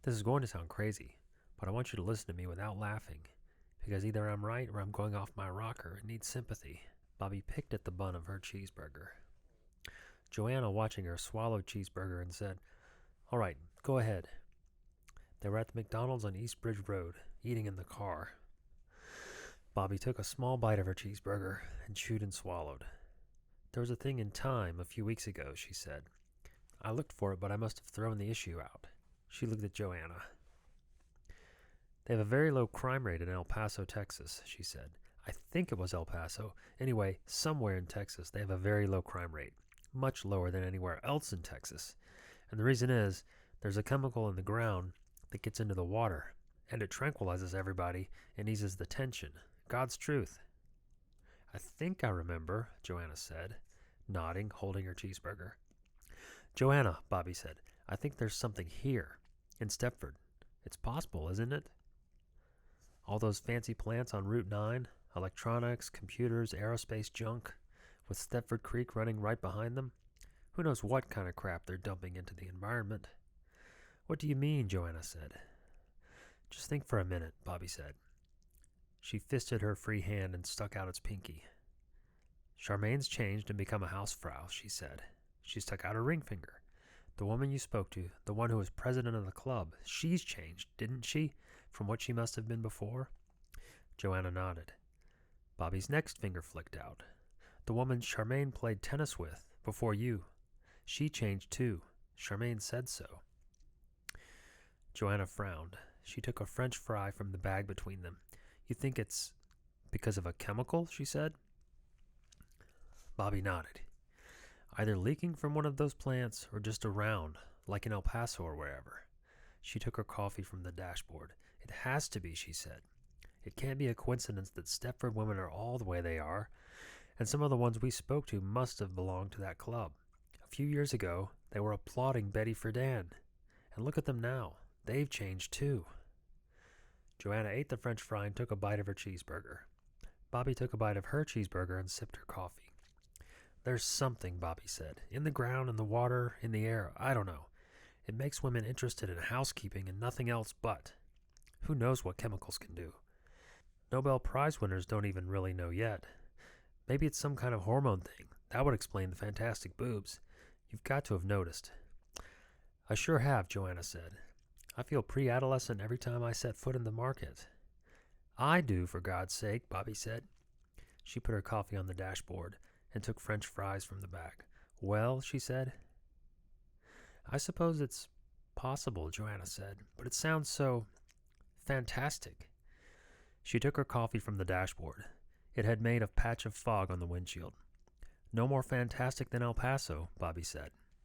This is going to sound crazy, but I want you to listen to me without laughing, because either I'm right or I'm going off my rocker and need sympathy. Bobby picked at the bun of her cheeseburger. Joanna, watching her, swallowed cheeseburger and said, "All right, go ahead." They were at the McDonald's on East Bridge Road, eating in the car. Bobby took a small bite of her cheeseburger and chewed and swallowed. "There was a thing in Time a few weeks ago," she said. "I looked for it, but I must have thrown the issue out." She looked at Joanna. "They have a very low crime rate in El Paso, Texas," she said. "I think it was El Paso. Anyway, somewhere in Texas, they have a very low crime rate. Much lower than anywhere else in Texas. And the reason is, there's a chemical in the ground that gets into the water, and it tranquilizes everybody and eases the tension. God's truth." "I think I remember," Joanna said, nodding, holding her cheeseburger. "Joanna," Bobby said, "I think there's something here, in Stepford. It's possible, isn't it? All those fancy plants on Route 9, electronics, computers, aerospace junk, with Stepford Creek running right behind them. Who knows what kind of crap they're dumping into the environment?" "What do you mean?" Joanna said. "Just think for a minute," Bobby said. She fisted her free hand and stuck out its pinky. "Charmaine's changed and become a housefrau," she said. She stuck out her ring finger. "The woman you spoke to, the one who was president of the club, she's changed, didn't she, from what she must have been before?" Joanna nodded. Bobby's next finger flicked out. "The woman Charmaine played tennis with, before you. She changed too. Charmaine said so." Joanna frowned. She took a French fry from the bag between them. "You think it's because of a chemical?" she said. Bobby nodded. "Either leaking from one of those plants or just around, like in El Paso or wherever." She took her coffee from the dashboard. "It has to be," she said. "It can't be a coincidence that Stepford women are all the way they are, and some of the ones we spoke to must have belonged to that club. A few years ago, they were applauding Betty Friedan. And look at them now. They've changed too." Joanna ate the French fry and took a bite of her cheeseburger. Bobby took a bite of her cheeseburger and sipped her coffee. "There's something," Bobby said. "In the ground, in the water, in the air. I don't know. It makes women interested in housekeeping and nothing else but. Who knows what chemicals can do? Nobel Prize winners don't even really know yet. Maybe it's some kind of hormone thing. That would explain the fantastic boobs. You've got to have noticed." "I sure have," Joanna said. "I feel pre-adolescent every time I set foot in the market." "I do, for God's sake," Bobby said. She put her coffee on the dashboard and took French fries from the bag. "Well," she said. "I suppose it's possible," Joanna said, "but it sounds so fantastic." She took her coffee from the dashboard. It had made a patch of fog on the windshield. "No more fantastic than El Paso," Bobby said.